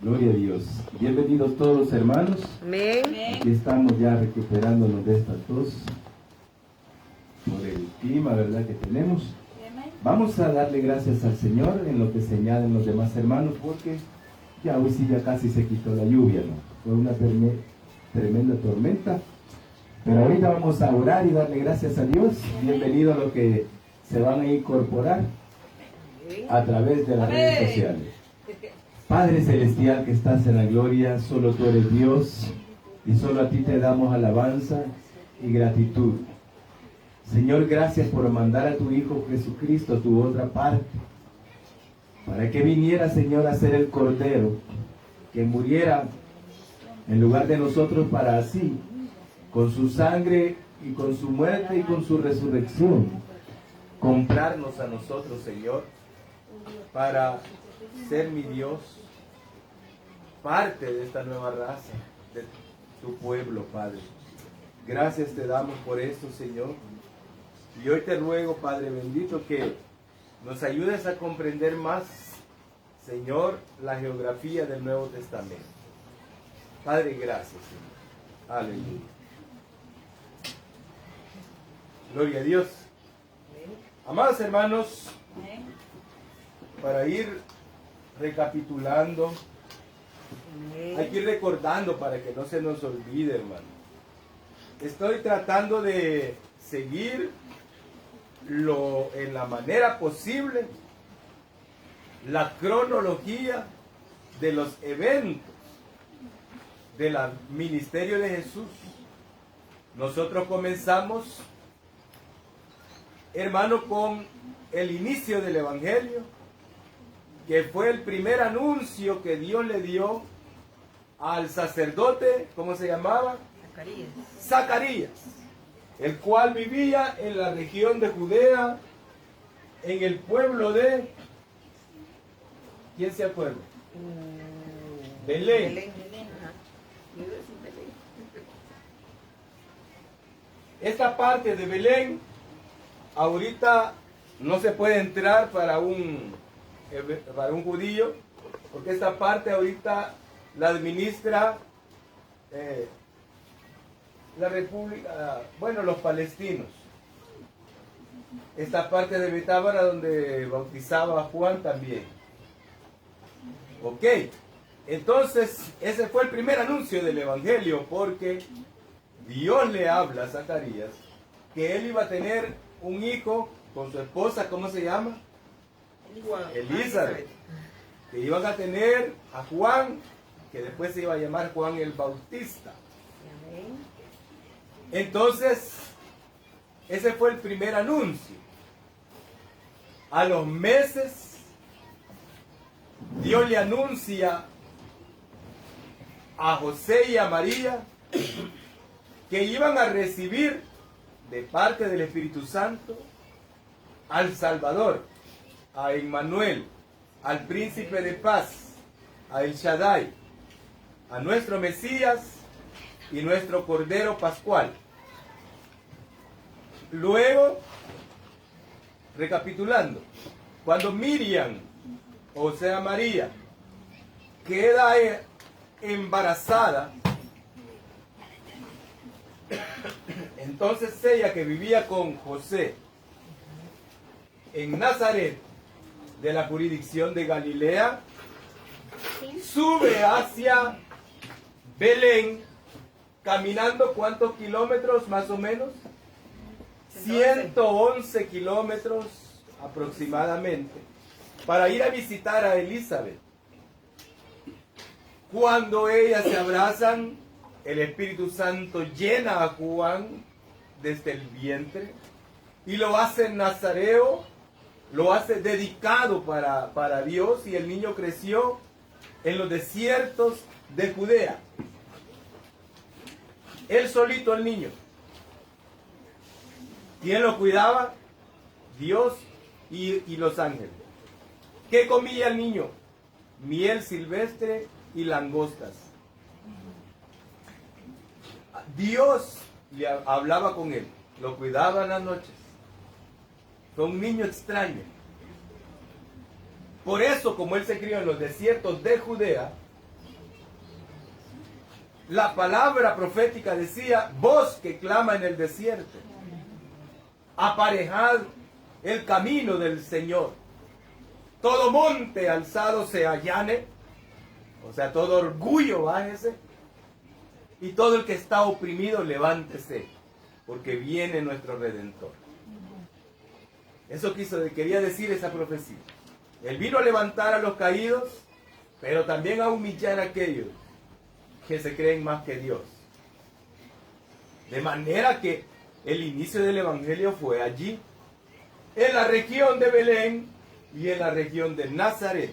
Gloria a Dios. Bienvenidos todos, hermanos. Amén. Aquí estamos ya recuperándonos de esta tos por el clima, ¿verdad?, que tenemos. Vamos a darle gracias al Señor en lo que señalan los demás hermanos, porque ya hoy sí ya casi se quitó la lluvia, ¿no? Fue una tremenda tormenta. Pero ahorita vamos a orar y darle gracias a Dios. Bienvenido a los que se van a incorporar a través de las redes sociales. Padre Celestial que estás en la gloria, solo tú eres Dios y solo a ti te damos alabanza y gratitud. Señor, gracias por mandar a tu Hijo Jesucristo, tu otra parte, para que viniera, Señor, a ser el Cordero, que muriera en lugar de nosotros para así, con su sangre y con su muerte y con su resurrección, comprarnos a nosotros, Señor, para ser mi Dios, parte de esta nueva raza, de tu pueblo, Padre. Gracias te damos por esto, Señor. Y hoy te ruego, Padre bendito, que nos ayudes a comprender más, Señor, la geografía del Nuevo Testamento. Padre, gracias, Señor. Aleluya. Gloria a Dios. Amados hermanos, para ir recapitulando, hay que ir recordando para que no se nos olvide, hermano. Estoy tratando de seguir en la manera posible la cronología de los eventos del ministerio de Jesús. Nosotros comenzamos, hermano, con el inicio del Evangelio, que fue el primer anuncio que Dios le dio al sacerdote, ¿cómo se llamaba? Zacarías, el cual vivía en la región de Judea, en el pueblo de... ¿Quién se acuerda? Belén. Esta parte de Belén, ahorita no se puede entrar para un judío, porque esta parte ahorita la administra la república, bueno, los palestinos. Esta parte de Betábara donde bautizaba a Juan también. Ok, entonces ese fue el primer anuncio del Evangelio, porque Dios le habla a Zacarías que él iba a tener un hijo con su esposa, ¿cómo se llama? Elizabeth. Que iban a tener a Juan, que después se iba a llamar Juan el Bautista. Entonces, ese fue el primer anuncio. A los meses, Dios le anuncia a José y a María que iban a recibir de parte del Espíritu Santo al Salvador, a Emmanuel, al Príncipe de Paz, a El Shaddai, a nuestro Mesías y nuestro Cordero Pascual. Luego, recapitulando, cuando Miriam, o sea María, queda embarazada, entonces ella, que vivía con José en Nazaret, de la jurisdicción de Galilea, sube hacia Belén, caminando ¿cuántos kilómetros más o menos? 111 kilómetros aproximadamente, para ir a visitar a Elizabeth. Cuando ellas se abrazan, el Espíritu Santo llena a Juan desde el vientre y lo hace nazareo, lo hace dedicado para Dios, y el niño creció en los desiertos de Judea. Él solito, el niño. ¿Quién lo cuidaba? Dios y los ángeles. ¿Qué comía el niño? Miel silvestre y langostas. Dios le hablaba con él, lo cuidaba en las noches. Fue un niño extraño. Por eso, como él se crió en los desiertos de Judea, la palabra profética decía, voz que clama en el desierto, aparejad el camino del Señor, todo monte alzado se allane, o sea, todo orgullo bájese, y todo el que está oprimido levántese, porque viene nuestro Redentor. Eso quería decir esa profecía. Él vino a levantar a los caídos, pero también a humillar a aquellos que se creen más que Dios. De manera que el inicio del Evangelio fue allí, en la región de Belén y en la región de Nazaret,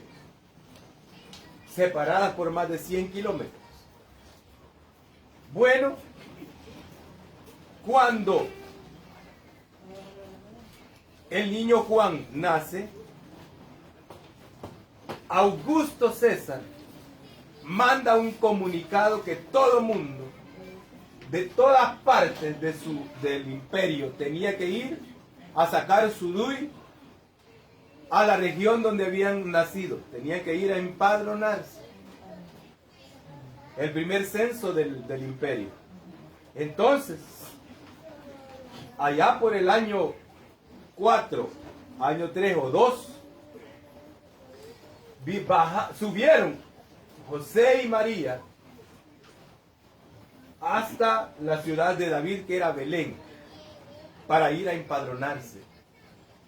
separadas por más de 100 kilómetros. Bueno, cuando el niño Juan nace, Augusto César manda un comunicado que todo mundo, de todas partes del imperio, tenía que ir a sacar su DUI a la región donde habían nacido. Tenía que ir a empadronarse. El primer censo del imperio. Entonces, allá por el año 4, año 3 o 2, subieron José y María hasta la ciudad de David, que era Belén, para ir a empadronarse.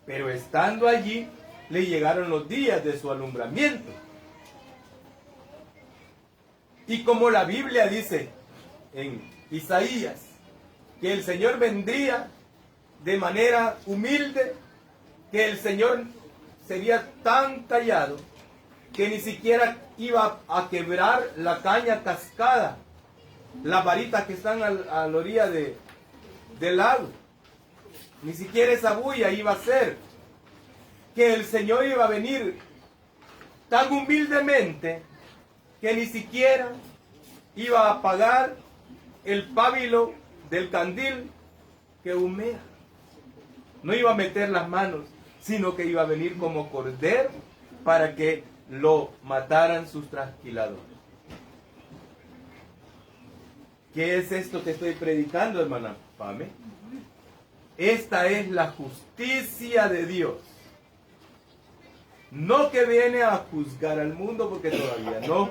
Pero estando allí, le llegaron los días de su alumbramiento. Y como la Biblia dice en Isaías, que el Señor vendría de manera humilde, que el Señor sería tan callado que ni siquiera iba a quebrar la caña cascada, las varitas que están a la orilla del lago. Ni siquiera esa bulla iba a ser. Que el Señor iba a venir tan humildemente que ni siquiera iba a apagar el pábilo del candil que humea. No iba a meter las manos, sino que iba a venir como cordero para que lo mataran sus trasquiladores. ¿Qué es esto que estoy predicando, hermana Pame? Esta es la justicia de Dios. No que viene a juzgar al mundo, porque todavía no.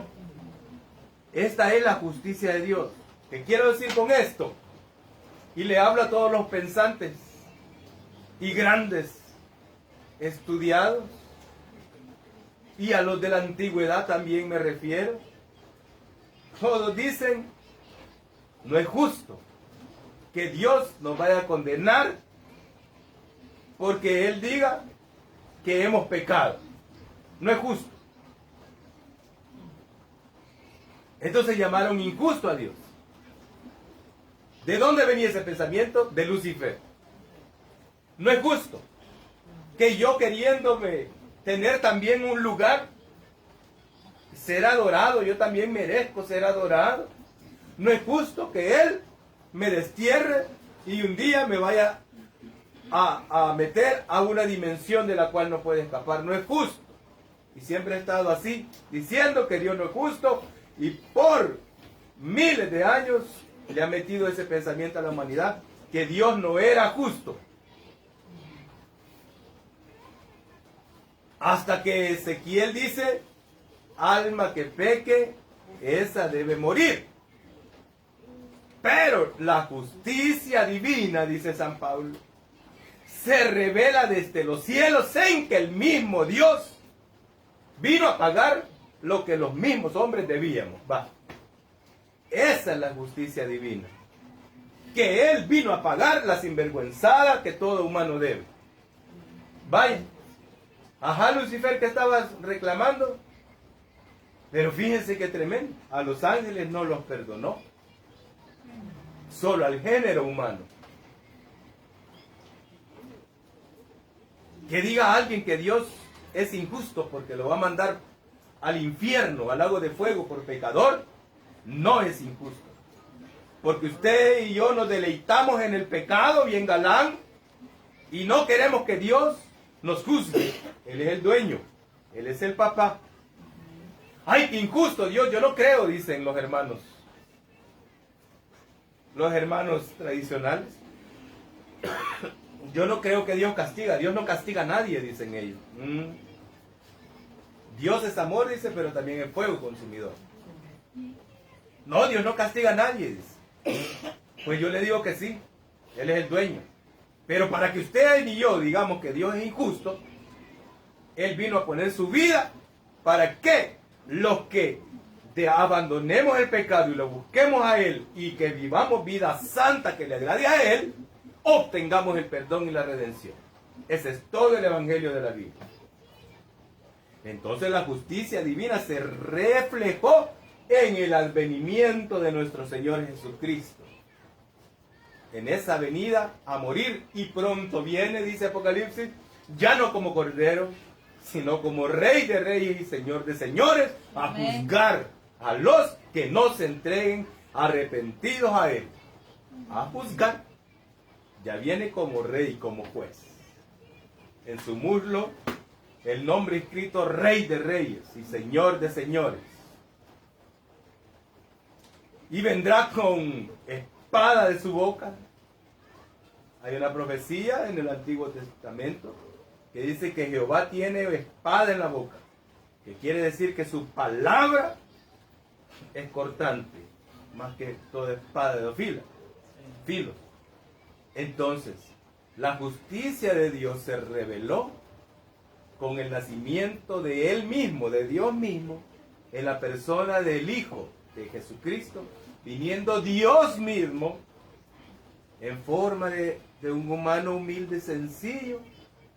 Esta es la justicia de Dios. ¿Qué quiero decir con esto? Y le hablo a todos los pensantes y grandes estudiados, y a los de la antigüedad también me refiero. Todos dicen, no es justo que Dios nos vaya a condenar porque Él diga que hemos pecado. No es justo. Entonces llamaron injusto a Dios. ¿De dónde venía ese pensamiento? De Lucifer. No es justo que yo, queriéndome tener también un lugar, ser adorado, yo también merezco ser adorado. No es justo que Él me destierre y un día me vaya a meter a una dimensión de la cual no puede escapar. No es justo. Y siempre he estado así, diciendo que Dios no es justo, y por miles de años le ha metido ese pensamiento a la humanidad, que Dios no era justo. Hasta que Ezequiel dice, alma que peque, esa debe morir. Pero la justicia divina, dice San Pablo, se revela desde los cielos en que el mismo Dios vino a pagar lo que los mismos hombres debíamos. Va. Esa es la justicia divina. Que Él vino a pagar la sinvergüenzada que todo humano debe. Vaya. Ajá, Lucifer, que estabas reclamando. Pero fíjense qué tremendo. A los ángeles no los perdonó. Solo al género humano. Que diga alguien que Dios es injusto porque lo va a mandar al infierno, al lago de fuego por pecador, no es injusto. Porque usted y yo nos deleitamos en el pecado bien galán y no queremos que Dios nos juzgue. Él es el dueño, Él es el papá. ¡Ay, qué injusto Dios! Yo no creo, dicen los hermanos. los hermanos tradicionales. Yo no creo que Dios castiga. Dios no castiga a nadie, dicen ellos. Dios es amor, dice, pero también es fuego consumidor. No, Dios no castiga a nadie, dice. Pues yo le digo que sí. Él es el dueño. Pero para que usted y yo digamos que Dios es injusto, Él vino a poner su vida para que los que abandonemos el pecado y lo busquemos a Él y que vivamos vida santa que le agrade a Él, obtengamos el perdón y la redención. Ese es todo el evangelio de la Biblia. Entonces la justicia divina se reflejó en el advenimiento de nuestro Señor Jesucristo. En esa venida a morir, y pronto viene, dice Apocalipsis, ya no como cordero, sino como Rey de reyes y Señor de señores, a juzgar a los que no se entreguen arrepentidos a Él. A juzgar. Ya viene como Rey, como juez. En su muslo el nombre escrito Rey de reyes y Señor de señores. Y vendrá con espada de su boca. Hay una profecía en el Antiguo Testamento que dice que Jehová tiene espada en la boca, que quiere decir que su palabra es cortante, más que toda espada de dos filos. Entonces, la justicia de Dios se reveló con el nacimiento de Él mismo, de Dios mismo, en la persona del Hijo de Jesucristo, viniendo Dios mismo en forma de un humano humilde, sencillo,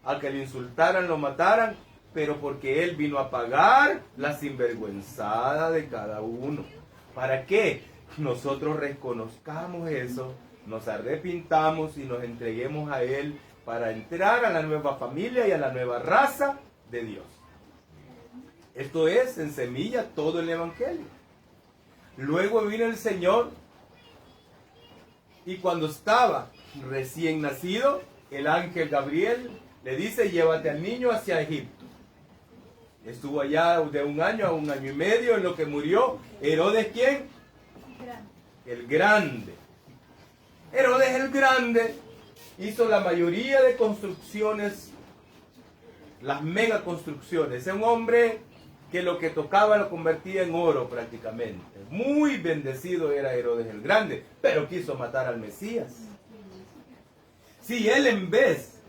a que lo insultaran, lo mataran, pero porque Él vino a pagar la sinvergüenzada de cada uno. ¿Para qué? Nosotros reconozcamos eso, nos arrepintamos y nos entreguemos a Él para entrar a la nueva familia y a la nueva raza de Dios. Esto es, en semilla, todo el Evangelio. Luego vino el Señor y cuando estaba recién nacido, el ángel Gabriel le dice: llévate al niño hacia Egipto. Estuvo allá de 1 año a 1 año y medio, en lo que murió Herodes, ¿quién? El Grande. Herodes el Grande hizo la mayoría de construcciones, las mega construcciones. Es un hombre que lo que tocaba lo convertía en oro prácticamente. Muy bendecido era Herodes el Grande, pero quiso matar al Mesías. Si él, en vez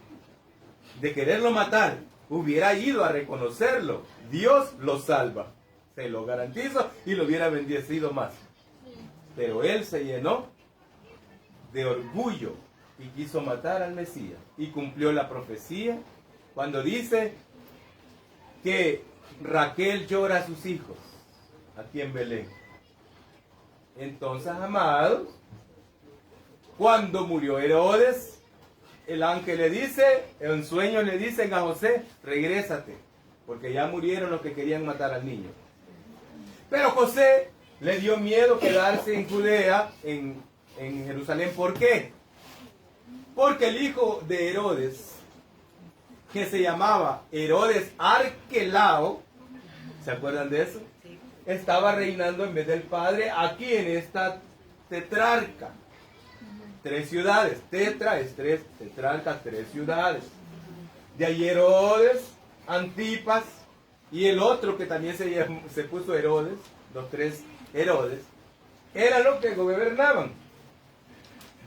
de quererlo matar, hubiera ido a reconocerlo, Dios lo salva, se lo garantizo, y lo hubiera bendecido más. Pero él se llenó de orgullo y quiso matar al Mesías, y cumplió la profecía cuando dice que Raquel llora a sus hijos aquí en Belén. Entonces, amados, cuando murió Herodes, el ángel le dice, en sueños le dicen a José: regrésate, porque ya murieron los que querían matar al niño. Pero José le dio miedo quedarse en Judea, en Jerusalén. ¿Por qué? Porque el hijo de Herodes, que se llamaba Herodes Arquelao, ¿se acuerdan de eso? Estaba reinando en vez del padre aquí en esta tetrarca. 3 ciudades, tetra es 3, tetrarca 3 ciudades. De ahí Herodes, Antipas y el otro que también se puso Herodes, los 3 Herodes, eran los que gobernaban.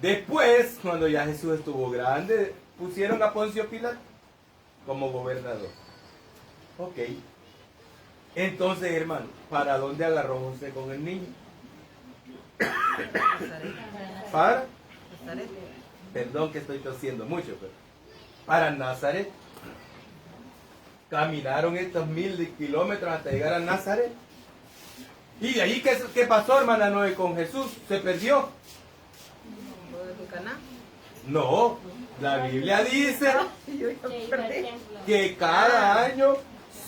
Después, cuando ya Jesús estuvo grande, pusieron a Poncio Pilato como gobernador. Ok. Entonces, hermano, ¿para dónde agarró José con el niño? Para Nazaret. Perdón que estoy tosiendo mucho, pero para Nazaret. Caminaron estos 1000 de kilómetros hasta llegar a Nazaret. Y de ahí, ¿qué pasó, hermana Noé, con Jesús? ¿Se perdió? No, la Biblia dice que cada año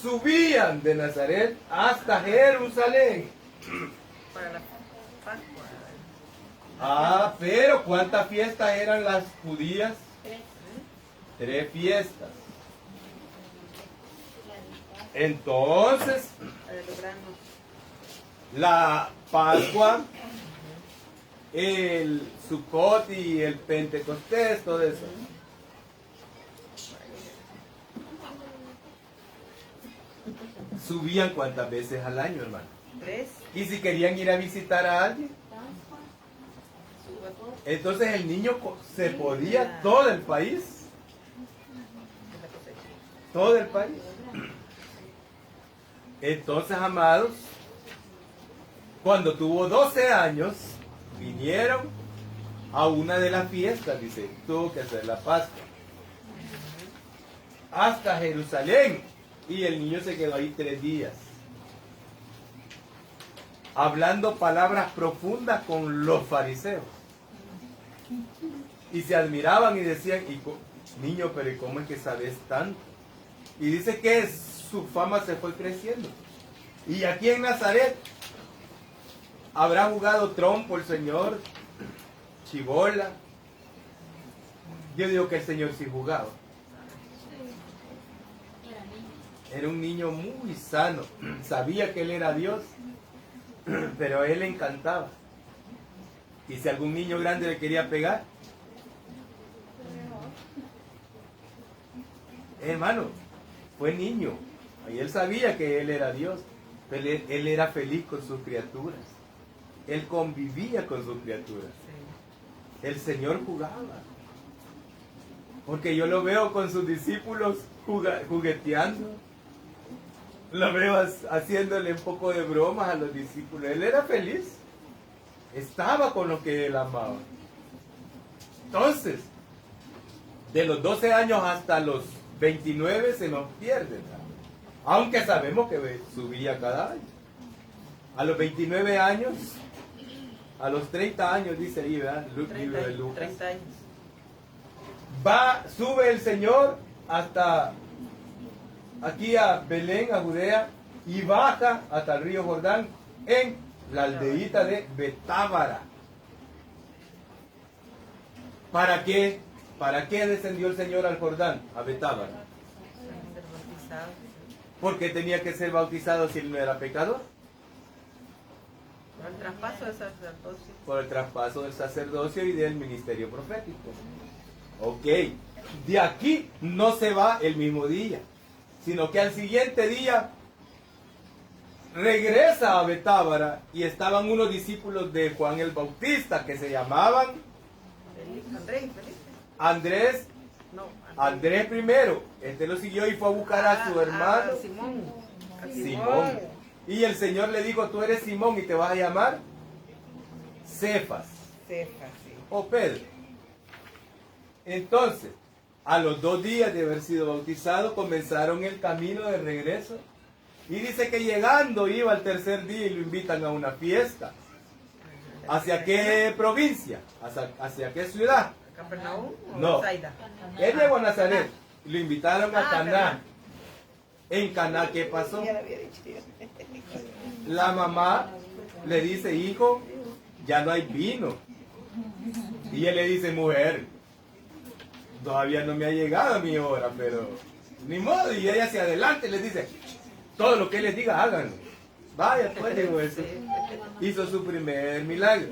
subían de Nazaret hasta Jerusalén. Para la Pascua. Ah, pero ¿cuántas fiestas eran las judías? 3 fiestas. Entonces, la Pascua el Sukkot y el Pentecostés, todo eso. Subían cuántas veces al año, hermano. 3. Y si querían ir a visitar a alguien, entonces el niño se podía todo el país. Todo el país. Entonces, amados, cuando tuvo 12 años, vinieron a una de las fiestas, dice, tuvo que hacer la Pascua, hasta Jerusalén, y el niño se quedó ahí 3 días, hablando palabras profundas con los fariseos, y se admiraban y decían, niño, pero ¿cómo es que sabes tanto? Y dice que su fama se fue creciendo. Y aquí en Nazaret habrá jugado trompo el Señor, chibola. Yo digo que el Señor sí jugaba. Era un niño muy sano. Sabía que Él era Dios, pero a Él le encantaba. Y si algún niño grande le quería pegar, hermano, fue niño. Y él sabía que Él era Dios. Pero él era feliz con sus criaturas. Él convivía con sus criaturas. El Señor jugaba. Porque yo lo veo con sus discípulos jugueteando. Lo veo haciéndole un poco de bromas a los discípulos. Él era feliz. Estaba con lo que Él amaba. Entonces, de los 12 años hasta los 29 se nos pierde, ¿verdad? Aunque sabemos que subía cada año. A los 29 años, a los 30 años, dice ahí, ¿verdad? Libro de Lucas. 30 años. Sube el Señor hasta aquí a Belén, a Judea, y baja hasta el río Jordán en la aldeíta de Betábara. ¿Para qué? ¿Para qué descendió el Señor al Jordán, a Betábara? ¿Por qué tenía que ser bautizado si él no era pecador? Por el traspaso del sacerdocio. Por el traspaso del sacerdocio y del ministerio profético. Ok. De aquí no se va el mismo día, sino que al siguiente día regresa a Betábara y estaban unos discípulos de Juan el Bautista que se llamaban Andrés. Andrés primero, este lo siguió y fue a buscar a su hermano Simón. Y el Señor le dijo, tú eres Simón y te vas a llamar Cefas. O Pedro. Entonces, a los 2 días de haber sido bautizado, comenzaron el camino de regreso. Y dice que llegando iba al 3er día y lo invitan a una fiesta. ¿Hacia qué provincia? ¿Hacia qué ciudad? ¿Capernaum o No. Zaida? Él llegó a Nazaret. Lo invitaron a Caná. En Caná, ¿qué pasó? La mamá le dice, hijo, ya no hay vino. Y él le dice, mujer, todavía no me ha llegado mi hora, pero ni modo. Y ella hacia adelante le dice, todo lo que él les diga, háganlo. Vaya, pues, digo eso. Hizo su primer milagro.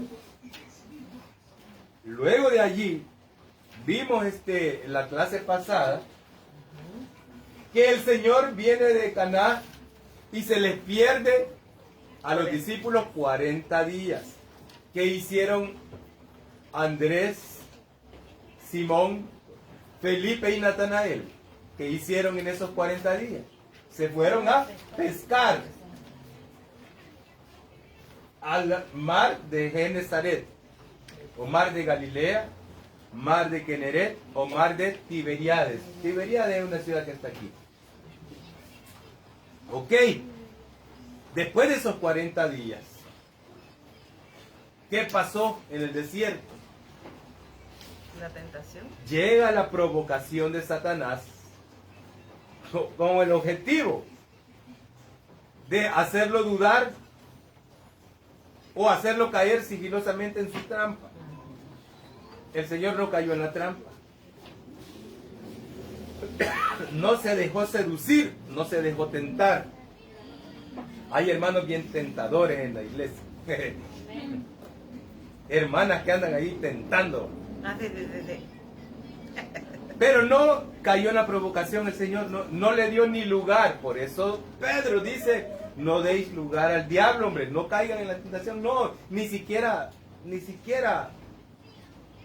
Luego de allí, vimos la clase pasada, que el Señor viene de Caná y se les pierde a los discípulos 40 días. ¿Qué hicieron Andrés, Simón, Felipe y Natanael? ¿Qué hicieron en esos 40 días? Se fueron a pescar al mar de Genesaret, o mar de Galilea, mar de Keneret o mar de Tiberíades. Tiberíades es una ciudad que está aquí. Ok. Después de esos 40 días, ¿qué pasó en el desierto? La tentación. Llega la provocación de Satanás con el objetivo de hacerlo dudar o hacerlo caer sigilosamente en su trampa. El Señor no cayó en la trampa. No se dejó seducir, no se dejó tentar. Hay hermanos bien tentadores en la iglesia. hermanas que andan ahí tentando. Ah, sí. Pero no cayó en la provocación el Señor, no le dio ni lugar. Por eso Pedro dice, no deis lugar al diablo, hombre, no caigan en la tentación. No, ni siquiera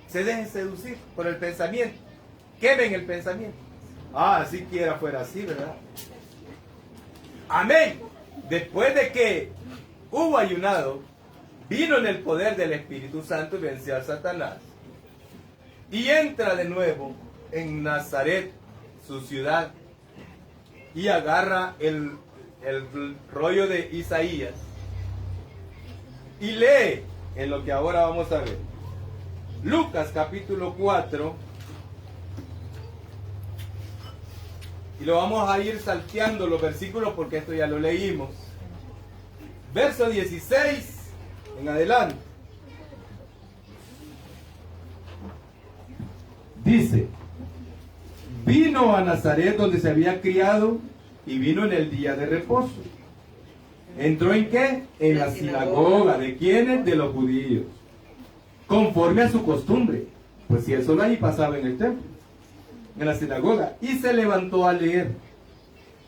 se dejen seducir por el pensamiento. Quemen el pensamiento. Ah, siquiera fuera así, ¿verdad? Amén. Después de que hubo ayunado, vino en el poder del Espíritu Santo y venció a Satanás. Y entra de nuevo en Nazaret, su ciudad, y agarra el rollo de Isaías y lee en lo que ahora vamos a ver. Lucas capítulo 4, y lo vamos a ir salteando los versículos porque esto ya lo leímos. Verso 16 en adelante. Dice, vino a Nazaret donde se había criado y vino en el día de reposo. ¿Entró en qué? En la sinagoga. ¿De quiénes? De los judíos. Conforme a su costumbre. Pues si él solo ahí pasaba en el templo, en la sinagoga. Y se levantó a leer.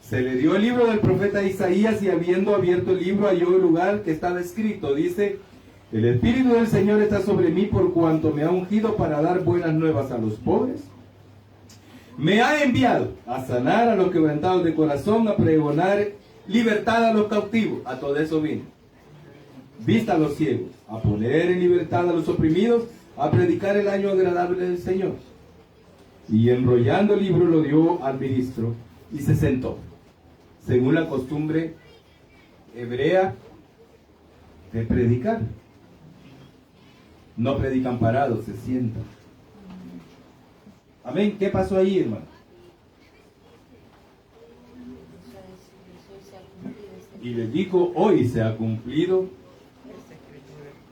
Se le dio el libro del profeta Isaías y habiendo abierto el libro halló el lugar que estaba escrito. Dice, el Espíritu del Señor está sobre mí por cuanto me ha ungido para dar buenas nuevas a los pobres. Me ha enviado a sanar a los quebrantados de corazón, a pregonar libertad a los cautivos. A todo eso vino. Vista a los ciegos, a poner en libertad a los oprimidos, a predicar el año agradable del Señor. Y enrollando el libro lo dio al ministro y se sentó, según la costumbre hebrea de predicar. No predican parados, se sientan. Amén. ¿Qué pasó ahí, hermano? Y le dijo, hoy se ha cumplido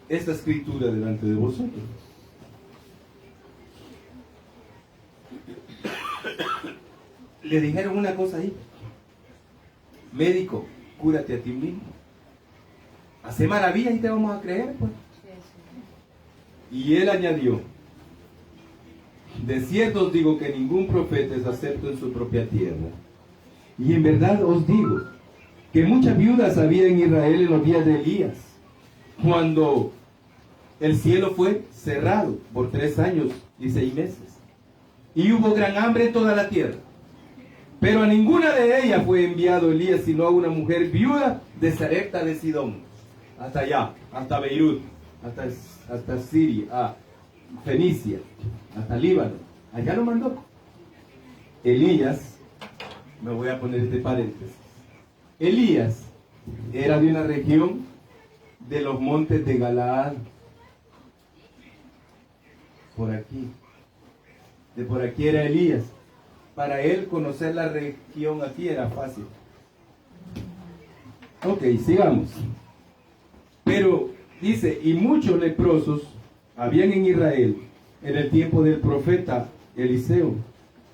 esta escritura delante de vosotros. Le dijeron una cosa ahí. Médico, cúrate a ti mismo. Hace maravillas y te vamos a creer, pues. Y él añadió, de cierto os digo que ningún profeta es acepto en su propia tierra. Y en verdad os digo que muchas viudas había en Israel en los días de Elías, cuando el cielo fue cerrado por 3 años y 6 meses. Y hubo gran hambre en toda la tierra. Pero a ninguna de ellas fue enviado Elías, sino a una mujer viuda de Sarepta de Sidón. Hasta allá, hasta Beirut, hasta Siria, Fenicia, hasta Líbano. Allá lo mandó. Elías, me voy a poner este paréntesis. Elías era de una región de los montes de Galaad. Por aquí. De por aquí era Elías. Para él conocer la región aquí era fácil. Ok, sigamos. Pero dice, y muchos leprosos habían en Israel en el tiempo del profeta Eliseo,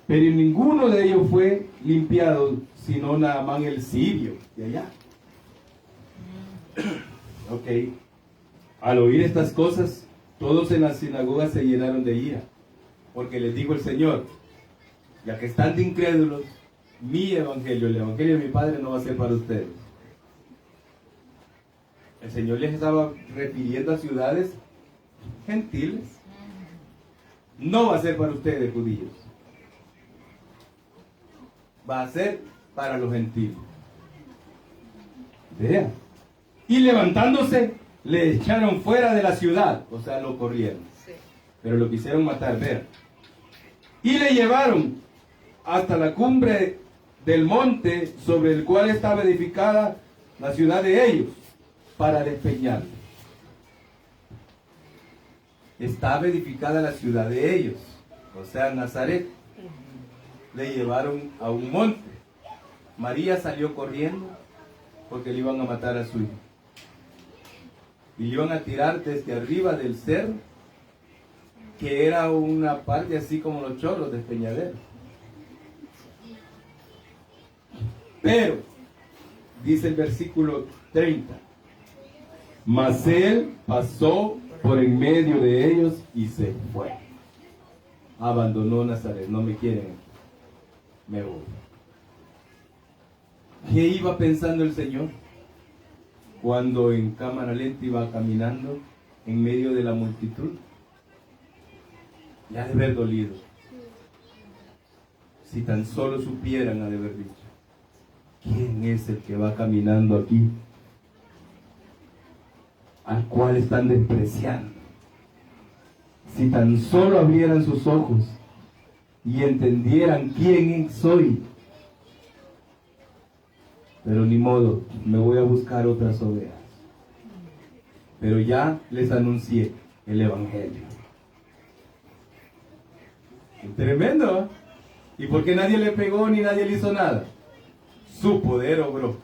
pero ninguno de ellos fue limpiado, sino Naamán el sirio, de allá. Ok. Al oír estas cosas, todos en la sinagoga se llenaron de ira, porque les dijo el Señor, ya que están de incrédulos, mi evangelio, el evangelio de mi Padre no va a ser para ustedes. El Señor les estaba refiriendo a ciudades gentiles. No va a ser para ustedes, judíos. Va a ser para los gentiles. Vean. Y levantándose, le echaron fuera de la ciudad. O sea, lo corrieron. Sí. Pero lo quisieron matar, vean. Y le llevaron hasta la cumbre del monte sobre el cual estaba edificada la ciudad de ellos, para despeñarlo. Estaba edificada la ciudad de ellos, o sea, Nazaret. Le llevaron a un monte. María salió corriendo porque le iban a matar a su hijo. Y le iban a tirar desde arriba del cerro, que era una parte así como los chorros de Peñadero. Pero, dice el versículo 30, mas él pasó por en medio de ellos y se fue. Abandonó Nazaret. No me quieren aquí. Me voy. ¿Qué iba pensando el Señor cuando en cámara lenta iba caminando en medio de la multitud? Ya de haber dolido. Si tan solo supieran, ha de haber dicho: ¿quién es el que va caminando aquí, al cual están despreciando? Si tan solo abrieran sus ojos y entendieran quién soy. Pero ni modo, me voy a buscar otras ovejas. Pero ya les anuncié el Evangelio. Tremendo, ¿eh? ¿Y por qué nadie le pegó ni nadie le hizo nada? Su poder obró.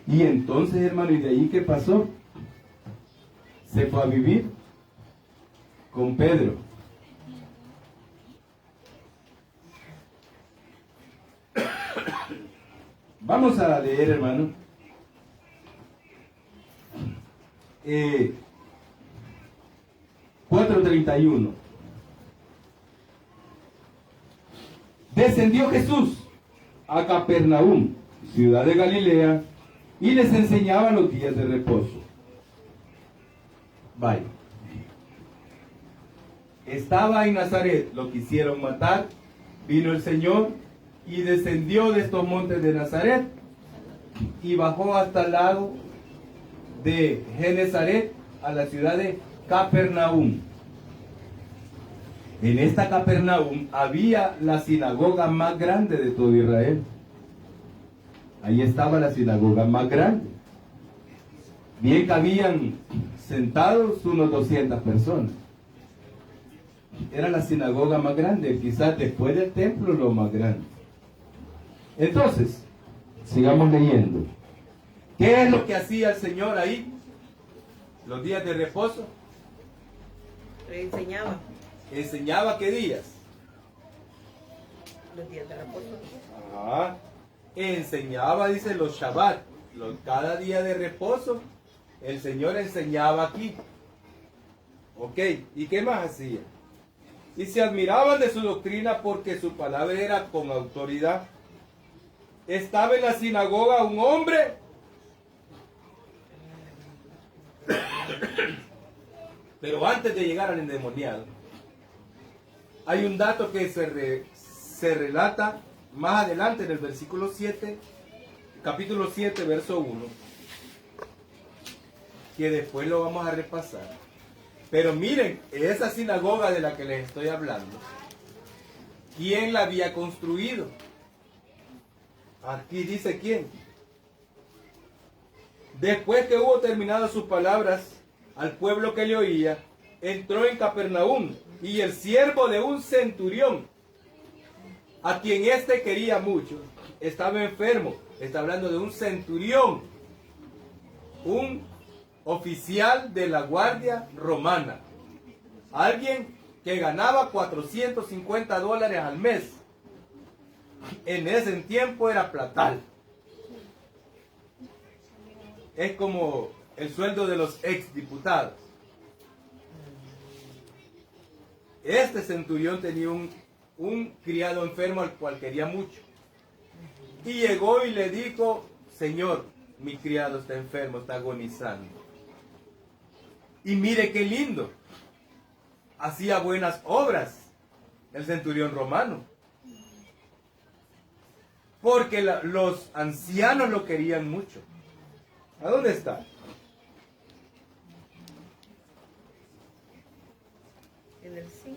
Y entonces, hermano, ¿y de ahí qué pasó? Se fue a vivir con Pedro. Vamos a leer, hermano. 4:31. Descendió Jesús a Capernaum, ciudad de Galilea, y les enseñaba los días de reposo. Vaya. Estaba en Nazaret, lo quisieron matar, vino el Señor y descendió de estos montes de Nazaret y bajó hasta el lado de Genezaret a la ciudad de Capernaum. En esta Capernaum había la sinagoga más grande de todo Israel. Ahí estaba la sinagoga más grande. Bien cabían sentados unos 200 personas. Era la sinagoga más grande, quizás después del templo lo más grande. Entonces, sigamos leyendo. ¿Qué es lo que hacía el Señor ahí? Los días de reposo. Enseñaba. ¿Enseñaba qué días? Los días de reposo. Enseñaba, dice, los Shabbat. Cada día de reposo, el Señor enseñaba aquí. Ok, ¿y qué más hacía? Y se admiraban de su doctrina porque su palabra era con autoridad. Estaba en la sinagoga un hombre pero antes de llegar al endemoniado, hay un dato que se relata más adelante en el versículo 7, capítulo 7, verso 1, que después lo vamos a repasar. Pero miren, esa sinagoga de la que les estoy hablando, ¿quién la había construido? Aquí dice quién. Después que hubo terminado sus palabras al pueblo que le oía, entró en Capernaum y el siervo de un centurión, a quien éste quería mucho, estaba enfermo. Está hablando de un centurión, un oficial de la guardia romana, alguien que ganaba $450 al mes. En ese tiempo era platal. Es como el sueldo de los exdiputados. Este centurión tenía un criado enfermo al cual quería mucho. Y llegó y le dijo: Señor, mi criado está enfermo, está agonizando. Y mire qué lindo. Hacía buenas obras el centurión romano. Porque los ancianos lo querían mucho. ¿A dónde está? En el 5.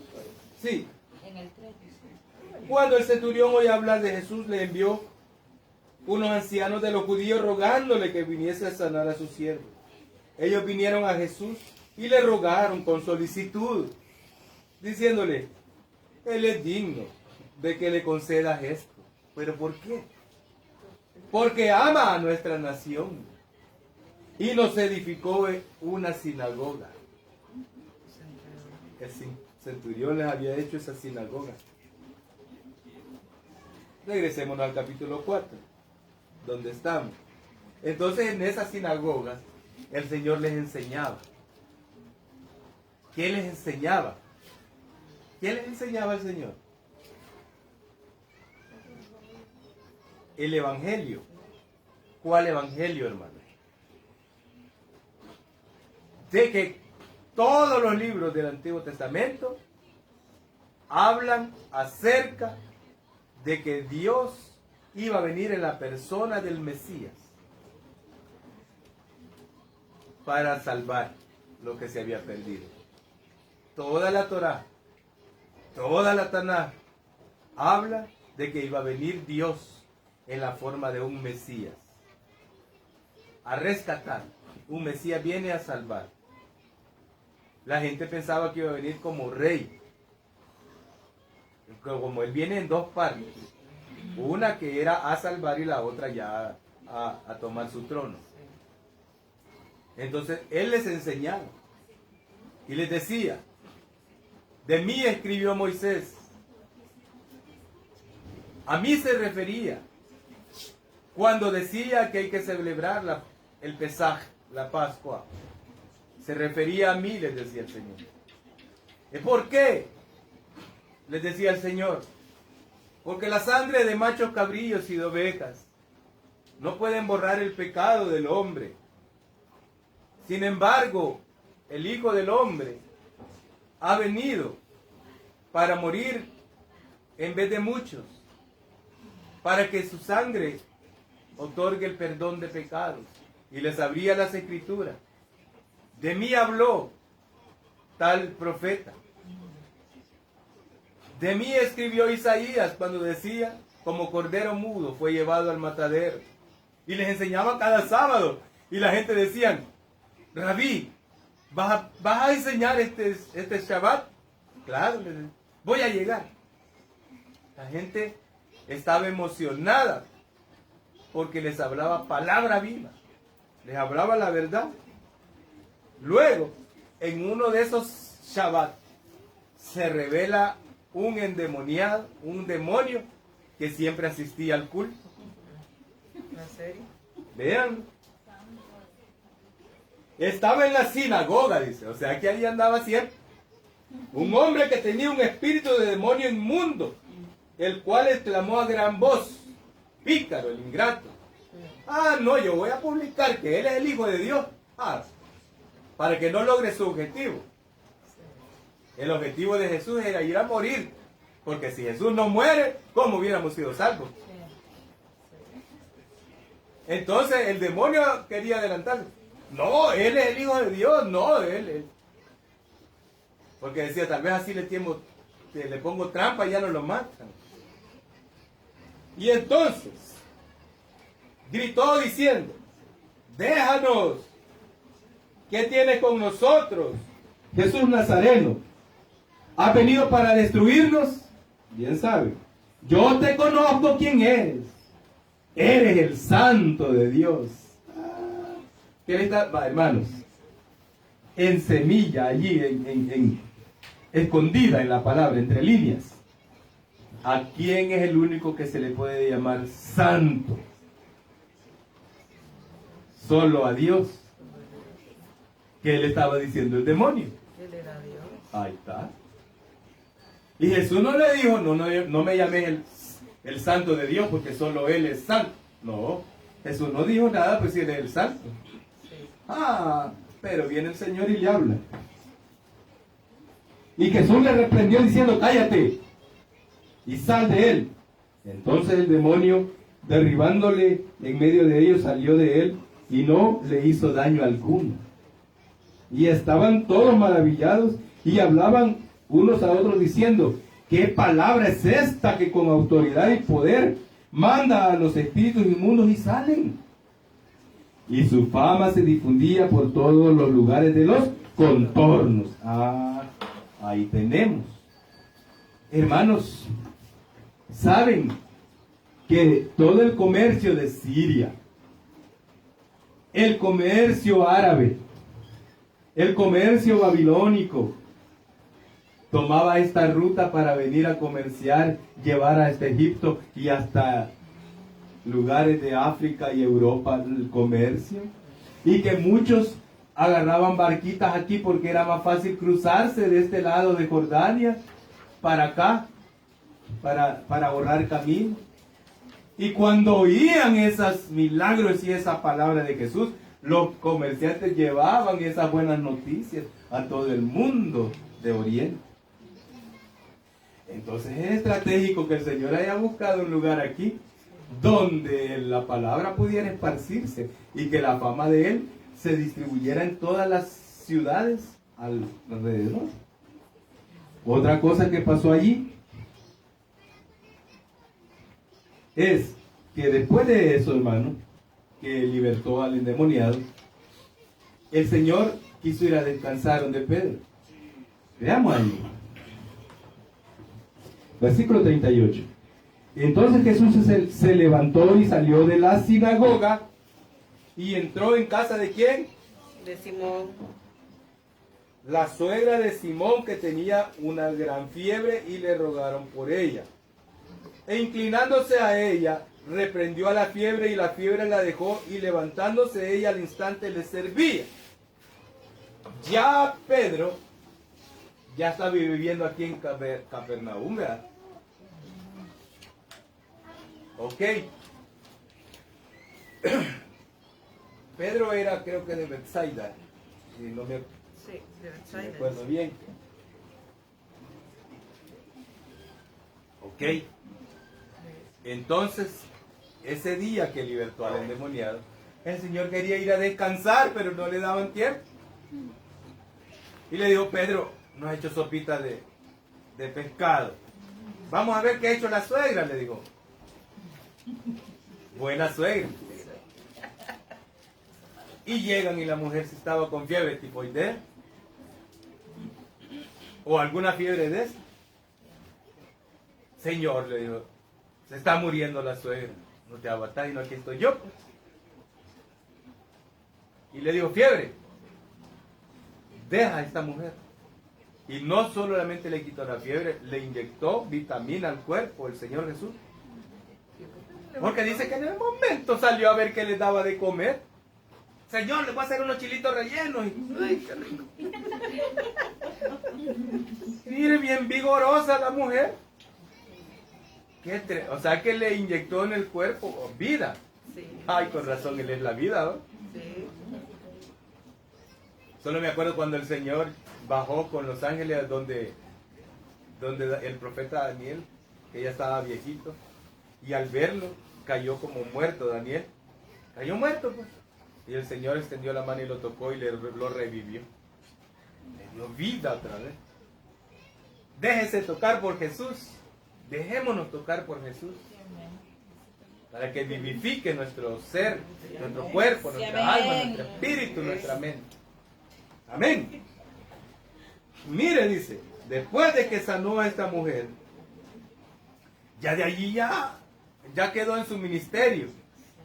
Sí. En el 3. Cuando el centurión oyó hablar de Jesús, le envió unos ancianos de los judíos rogándole que viniese a sanar a su siervo. Ellos vinieron a Jesús y le rogaron con solicitud, diciéndole: Él es digno de que le concedas esto. ¿Pero por qué? Porque ama a nuestra nación y nos edificó una sinagoga. El centurión les había hecho esa sinagoga. Regresémonos al capítulo 4, donde estamos. Entonces, en esa sinagoga el Señor les enseñaba. ¿Qué les enseñaba? ¿Qué les enseñaba el Señor? El Evangelio. ¿Cuál Evangelio, hermano? De que todos los libros del Antiguo Testamento hablan acerca de que Dios iba a venir en la persona del Mesías para salvar lo que se había perdido. Toda la Torá, toda la Tanaj habla de que iba a venir Dios en la forma de un Mesías a rescatar. Un Mesías viene a salvar. La gente pensaba que iba a venir como rey. Como él viene en dos partes. Una que era a salvar y la otra ya a tomar su trono. Entonces él les enseñaba y les decía: de mí escribió Moisés. A mí se refería cuando decía que hay que celebrar el Pesaj, la Pascua. Se refería a mí, les decía el Señor. ¿Y por qué? Les decía el Señor: porque la sangre de machos cabrillos y de ovejas no pueden borrar el pecado del hombre. Sin embargo, el Hijo del Hombre ha venido para morir en vez de muchos, para que su sangre otorgue el perdón de pecados. Y les abría las Escrituras. De mí habló tal profeta. De mí escribió Isaías cuando decía: como cordero mudo fue llevado al matadero. Y les enseñaba cada sábado. Y la gente decía: Rabí, ¿vas a enseñar este Shabbat? Claro, voy a llegar. La gente estaba emocionada porque les hablaba palabra viva. Les hablaba la verdad. Luego, en uno de esos Shabbat, se revela un endemoniado, un demonio que siempre asistía al culto. ¿En serio? Vean. Estaba en la sinagoga, dice. O sea que ahí andaba siempre. Un hombre que tenía un espíritu de demonio inmundo, el cual exclamó a gran voz: pícaro, el ingrato. Ah, no, yo voy a publicar que él es el Hijo de Dios. Para que no logre su objetivo. El objetivo de Jesús era ir a morir. Porque si Jesús no muere, ¿cómo hubiéramos sido salvos? Entonces el demonio quería adelantarse. No, él es el Hijo de Dios. No, él. Porque decía: tal vez así le pongo trampa y ya no lo matan. Y entonces gritó diciendo: déjanos. ¿Qué tienes con nosotros, Jesús Nazareno? ¿Has venido para destruirnos? Bien sabe. Yo te conozco quién eres. Eres el Santo de Dios. ¿Qué le está? Va, hermanos. En semilla, allí, escondida en la palabra, entre líneas. ¿A quién es el único que se le puede llamar santo? Solo a Dios. ¿Qué le estaba diciendo el demonio? Él era Dios. Ahí está. Y Jesús no le dijo: no me llames el santo de Dios porque solo Él es santo. No, Jesús no dijo nada, pues si Él es el santo. Sí. Pero viene el Señor y le habla. Y Jesús le reprendió diciendo: cállate y sal de él. Entonces el demonio, derribándole en medio de ellos, salió de él y no le hizo daño alguno. Y estaban todos maravillados y hablaban unos a otros diciendo: ¿qué palabra es esta que con autoridad y poder manda a los espíritus inmundos y salen? Y su fama se difundía por todos los lugares de los contornos. Ahí tenemos. Hermanos, saben que todo el comercio de Siria, el comercio árabe, el comercio babilónico, tomaba esta ruta para venir a comerciar, llevar hasta Egipto y hasta lugares de África y Europa el comercio. y que muchos agarraban barquitas aquí porque era más fácil cruzarse de este lado de Jordania para acá, para ahorrar camino. Y cuando oían esos milagros y esa palabra de Jesús, los comerciantes llevaban esas buenas noticias a todo el mundo de Oriente. Entonces es estratégico que el Señor haya buscado un lugar aquí donde la palabra pudiera esparcirse y que la fama de Él se distribuyera en todas las ciudades alrededor. Otra cosa que pasó allí es que después de eso, hermano, que libertó al endemoniado, el Señor quiso ir a descansar donde Pedro. Veamos ahí. Versículo 38. Entonces Jesús se levantó y salió de la sinagoga y entró en casa ¿de quién? De Simón. La suegra de Simón, que tenía una gran fiebre, y le rogaron por ella. E inclinándose a ella, reprendió a la fiebre, y la fiebre la dejó, y levantándose ella al instante le servía. Ya Pedro ya estaba viviendo aquí en Capernaum, ¿verdad? Ok. Pedro era, creo que de Bethsaida, si no me, Sí, de si me Bethsaida. acuerdo bien. Ok. Entonces, ese día que libertó al endemoniado, el Señor quería ir a descansar, pero no le daban tiempo. Y le dijo: Pedro, no has hecho sopita de pescado. Vamos a ver qué ha hecho la suegra, le dijo. Buena suegra. Y llegan y la mujer se estaba con fiebre tifoidea o alguna fiebre de esa. Señor, le dijo, se está muriendo la suegra. No te abatas, y no, aquí estoy yo. Y le dijo: fiebre, deja a esta mujer. Y no solamente le quitó la fiebre, le inyectó vitamina al cuerpo el Señor Jesús. Porque dice que en el momento salió a ver qué le daba de comer. Señor, le voy a hacer unos chilitos rellenos. Ay, qué rico. Mire, bien vigorosa la mujer. O sea que le inyectó en el cuerpo vida. Sí. Ay, con razón, Él es la vida, ¿no? Sí. Solo me acuerdo cuando el Señor bajó con los ángeles donde el profeta Daniel, que ya estaba viejito, y al verlo cayó como muerto Daniel. Cayó muerto, pues. Y el Señor extendió la mano y lo tocó y lo revivió. Le dio vida otra vez. Déjese tocar por Jesús. Dejémonos tocar por Jesús. Para que vivifique nuestro ser, nuestro cuerpo, nuestra alma, nuestro espíritu, nuestra mente. Amén. Mire, dice, después de que sanó a esta mujer, ya de allí ya quedó en su ministerio.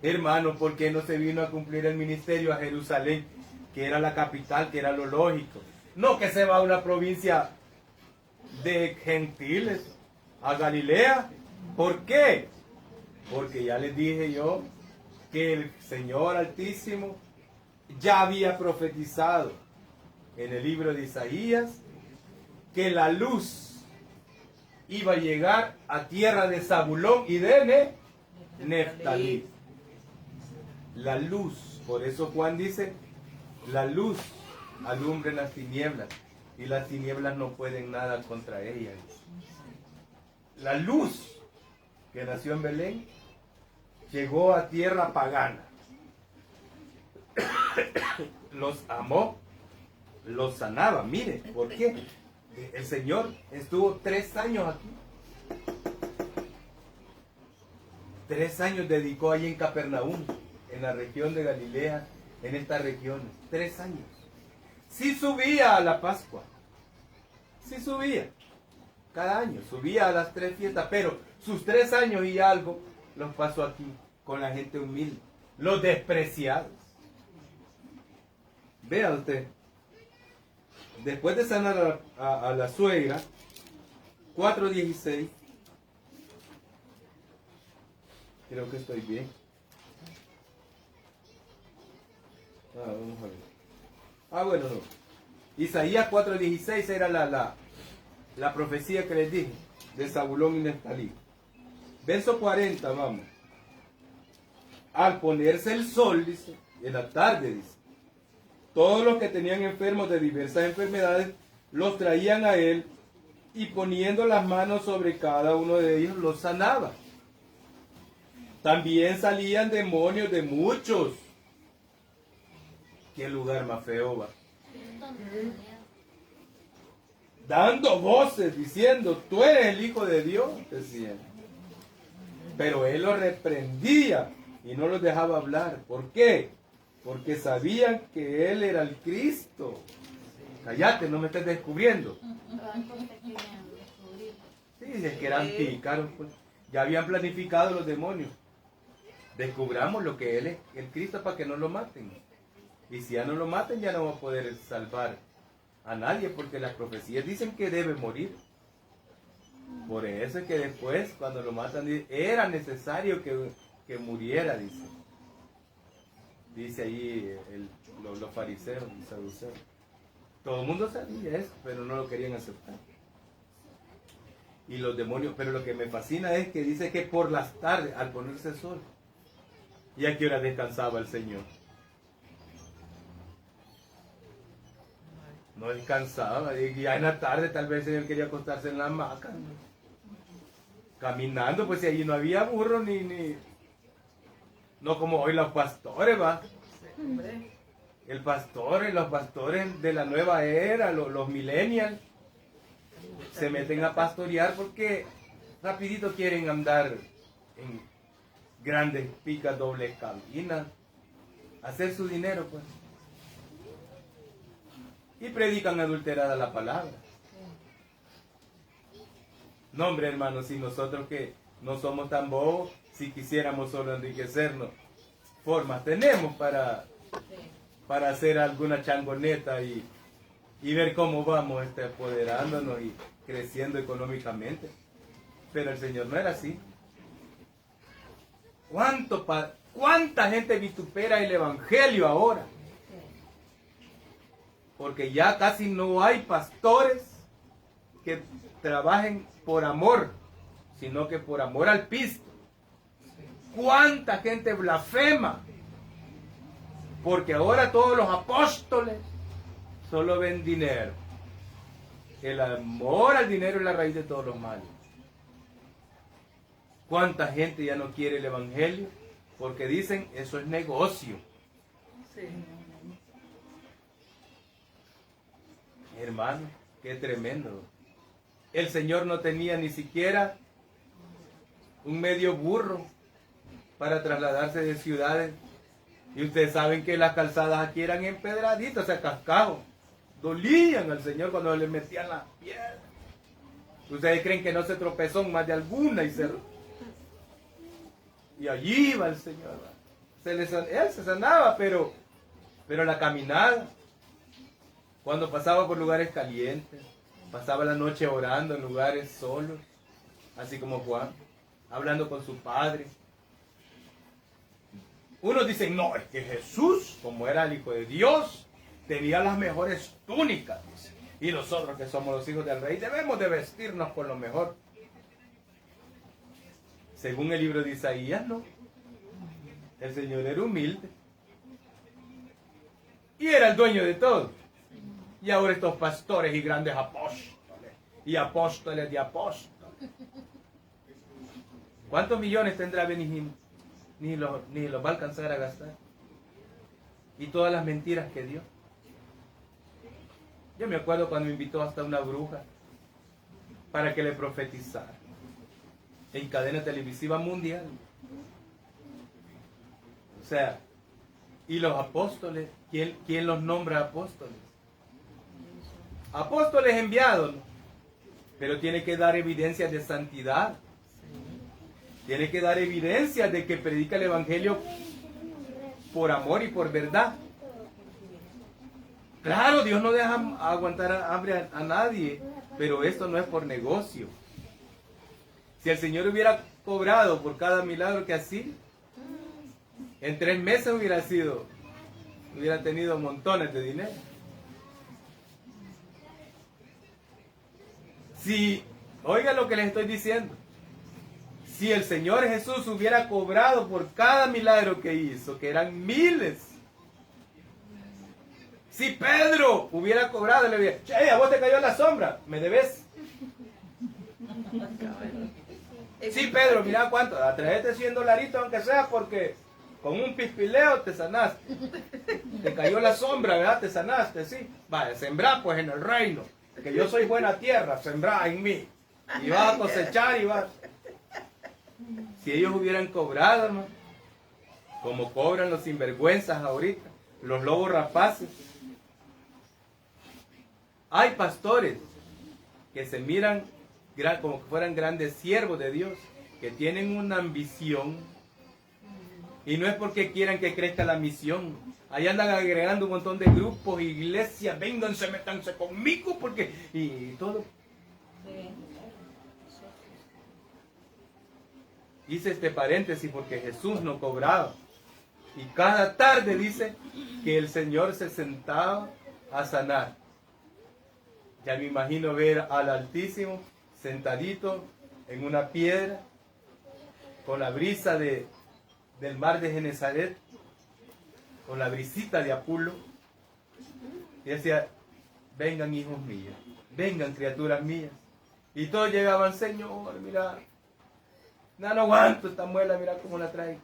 Hermano, ¿por qué no se vino a cumplir el ministerio a Jerusalén, que era la capital, que era lo lógico? No que se va a una provincia de gentiles, a Galilea. ¿Por qué? Porque ya les dije yo que el Señor Altísimo ya había profetizado en el libro de Isaías que la luz iba a llegar a tierra de Zabulón y de Neftalí. La luz, por eso Juan dice, la luz alumbra en las tinieblas y las tinieblas no pueden nada contra ella. La luz que nació en Belén llegó a tierra pagana. Los amó, los sanaba. Mire, ¿por qué? El Señor estuvo 3 años aquí. 3 años dedicó allí en Capernaum, en la región de Galilea, en estas regiones. 3 años. Sí subía a la Pascua. Sí subía. Cada año subía a las 3 fiestas, pero sus 3 años y algo los pasó aquí, con la gente humilde, los despreciados. Vea usted, después de sanar a la suegra, 4:16, creo que estoy bien. Vamos a ver. Bueno, no. Isaías 4:16 era la profecía que les dije, de Zabulón y Neftalí. Verso 40, vamos. Al ponerse el sol, dice, en la tarde, dice, todos los que tenían enfermos de diversas enfermedades, los traían a él, y poniendo las manos sobre cada uno de ellos, los sanaba. También salían demonios de muchos. Qué lugar más feo va. Dando voces, diciendo, tú eres el Hijo de Dios, decían. Pero él los reprendía y no los dejaba hablar. ¿Por qué? Porque sabían que él era el Cristo. Cállate, no me estés descubriendo. Sí, es que eran pícaros, pues. Ya habían planificado los demonios. Descubramos lo que él es, el Cristo, para que no lo maten. Y si ya no lo maten, ya no va a poder salvar a nadie, porque las profecías dicen que debe morir. Por eso es que después, cuando lo matan, era necesario que muriera, dice. Dice ahí los fariseos y saduceos. Todo el mundo sabía eso, pero no lo querían aceptar. Y los demonios, pero lo que me fascina es que dice que por las tardes, al ponerse el sol, ¿y a qué hora descansaba el Señor? No descansaba, y ya en la tarde tal vez el Señor quería acostarse en la hamaca, ¿no? Caminando, pues si allí no había burro no como hoy los pastores, va. El pastor y los pastores de la nueva era, los millennials, se meten a pastorear porque rapidito quieren andar en grandes picas, dobles cabinas, hacer su dinero, pues. Y predican adulterada la palabra. No, hombre, hermanos, si nosotros que no somos tan bobos, si quisiéramos solo enriquecernos, formas tenemos para hacer alguna changoneta y ver cómo vamos apoderándonos y creciendo económicamente. Pero el Señor no era así. ¿Cuánta gente vitupera el Evangelio ahora? Porque ya casi no hay pastores que trabajen por amor, sino que por amor al pisto. ¿Cuánta gente blasfema? Porque ahora todos los apóstoles solo ven dinero. El amor al dinero es la raíz de todos los males. ¿Cuánta gente ya no quiere el Evangelio? Porque dicen, eso es negocio. Sí. Hermano, qué tremendo. El Señor no tenía ni siquiera un medio burro para trasladarse de ciudades. Y ustedes saben que las calzadas aquí eran empedraditas, o sea, cascajos. Dolían al Señor cuando le metían las piedras. Ustedes creen que no se tropezó en más de alguna y allí iba el Señor. Él se sanaba, pero la caminada, cuando pasaba por lugares calientes, pasaba la noche orando en lugares solos, así como Juan, hablando con su padre. Unos dicen, no, es que Jesús, como era el Hijo de Dios, tenía las mejores túnicas, dice. Y nosotros que somos los hijos del Rey debemos de vestirnos con lo mejor. Según el libro de Isaías, no. El Señor era humilde. Y era el dueño de todo. Y ahora estos pastores y grandes apóstoles. Y apóstoles de apóstoles. ¿Cuántos millones tendrá Benihim? Ni los va a alcanzar a gastar. Y todas las mentiras que dio. Yo me acuerdo cuando me invitó hasta una bruja para que le profetizara en cadena televisiva mundial. O sea, y los apóstoles, ¿quién los nombra apóstoles? Apóstoles enviados, ¿no? Pero tiene que dar evidencias de santidad. Tiene que dar evidencias de que predica el Evangelio por amor y por verdad. Claro, Dios no deja aguantar hambre a nadie, pero esto no es por negocio. Si el Señor hubiera cobrado por cada milagro que hacía, en 3 meses hubiera sido hubiera tenido montones de dinero. Si, oiga lo que les estoy diciendo, si el Señor Jesús hubiera cobrado por cada milagro que hizo, que eran miles, si Pedro hubiera cobrado, le hubiera dicho, a vos te cayó la sombra, ¿me debes? Sí, Pedro, mira cuánto, traete $100 aunque sea, porque con un pispileo te sanaste. Te cayó la sombra, ¿verdad? Te sanaste, sí. Vaya, sembrá pues en el reino, que yo soy buena tierra, sembrá en mí. Y vas a cosechar y vas. Si ellos hubieran cobrado, hermano, como cobran los sinvergüenzas ahorita, los lobos rapaces. Hay pastores que se miran como que fueran grandes siervos de Dios, que tienen una ambición, y no es porque quieran que crezca la misión. Ahí andan agregando un montón de grupos, iglesias, vénganse, métanse conmigo, porque, y todo. Hice este paréntesis porque Jesús no cobraba, y cada tarde dice que el Señor se sentaba a sanar. Ya me imagino ver al Altísimo sentadito en una piedra, con la brisa del mar de Genesaret, con la brisita de Apulo, y decía, vengan hijos míos, vengan criaturas mías, y todos llegaban, Señor, mira, no aguanto esta muela, mira cómo la trae.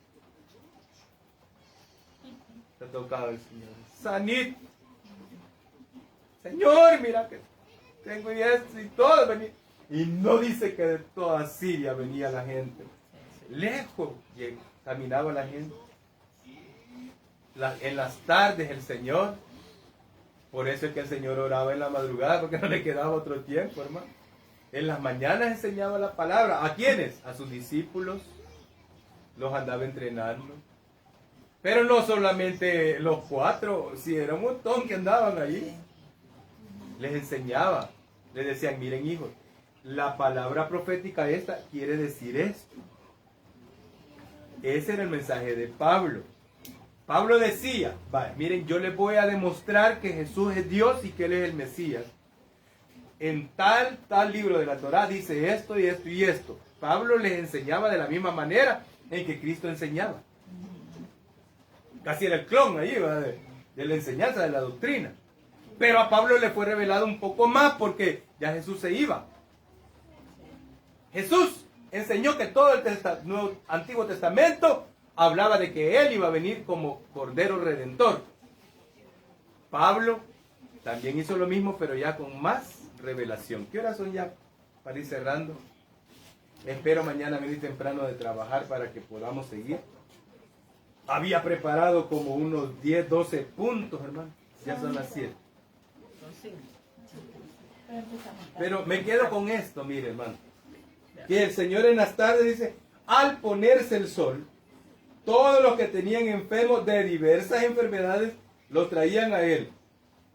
Se tocaba el Señor, sanit, Señor, mira que tengo y esto y todo, venía. Y no dice que de toda Siria venía la gente. Lejos caminaba la gente. En las tardes el Señor, por eso es que el Señor oraba en la madrugada, porque no le quedaba otro tiempo, hermano. En las mañanas enseñaba la palabra. ¿A quiénes? A sus discípulos. Los andaba entrenando. Pero no solamente los 4, sí, era un montón que andaban allí. Les enseñaba. Les decían, miren hijos, la palabra profética esta quiere decir esto. Ese era el mensaje de Pablo. Pablo decía, miren, yo les voy a demostrar que Jesús es Dios y que Él es el Mesías. En tal libro de la Torá dice esto y esto y esto. Pablo les enseñaba de la misma manera en que Cristo enseñaba. Casi era el clon ahí, de la enseñanza, de la doctrina. Pero a Pablo le fue revelado un poco más porque ya Jesús se iba. Jesús enseñó que todo el Antiguo Testamento hablaba de que Él iba a venir como Cordero Redentor. Pablo también hizo lo mismo, pero ya con más revelación. ¿Qué horas son ya para ir cerrando? Espero mañana venir temprano de trabajar para que podamos seguir. Había preparado como unos 10, 12 puntos, hermano. Ya son las 7. Pero me quedo con esto, mire, hermano. Que el Señor en las tardes dice, al ponerse el sol, todos los que tenían enfermos de diversas enfermedades los traían a Él.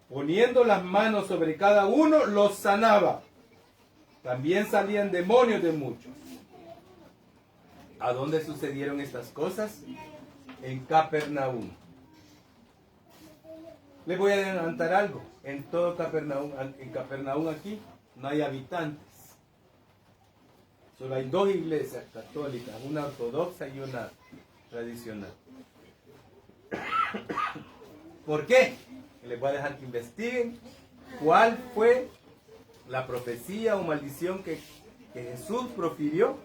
Poniendo las manos sobre cada uno, los sanaba. También salían demonios de muchos. ¿A dónde sucedieron estas cosas? En Capernaum. Les voy a adelantar algo. En todo Capernaum, en Capernaum aquí, no hay habitantes. Solo hay 2 iglesias católicas, una ortodoxa y una tradicional. ¿Por qué? Les voy a dejar que investiguen cuál fue la profecía o maldición que Jesús profirió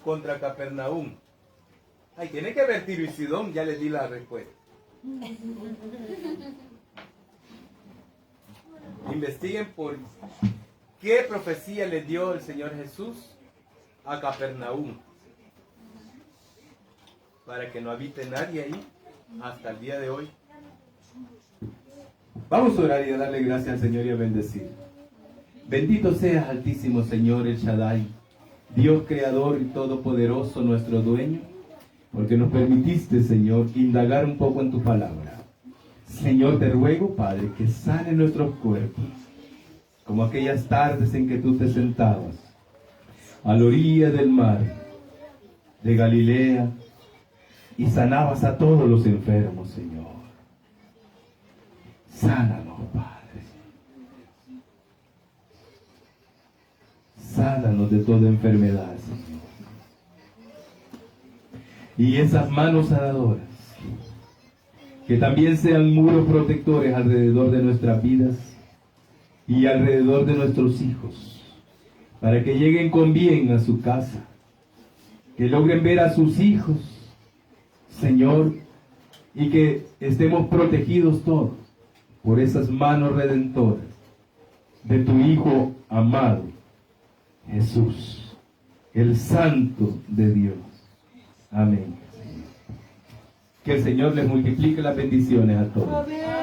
contra Capernaum. Ay, tiene que ver Tiro y Sidón, ya les di la respuesta. Investiguen por qué profecía le dio el Señor Jesús a Capernaum, para que no habite nadie ahí hasta el día de hoy. Vamos a orar y a darle gracias al Señor y a bendecir. Bendito seas, Altísimo Señor El Shaddai, Dios creador y todopoderoso, nuestro dueño, porque nos permitiste, Señor, indagar un poco en tu palabra. Señor, te ruego, Padre, que sane nuestros cuerpos, como aquellas tardes en que tú te sentabas a la orilla del mar de Galilea y sanabas a todos los enfermos, Señor. Sánanos, Padre. Sánanos de toda enfermedad, Señor. Y esas manos sanadoras, que también sean muros protectores alrededor de nuestras vidas y alrededor de nuestros hijos, para que lleguen con bien a su casa, que logren ver a sus hijos, Señor, y que estemos protegidos todos por esas manos redentoras de tu Hijo amado, Jesús, el Santo de Dios. Amén. Que el Señor les multiplique las bendiciones a todos. Amén.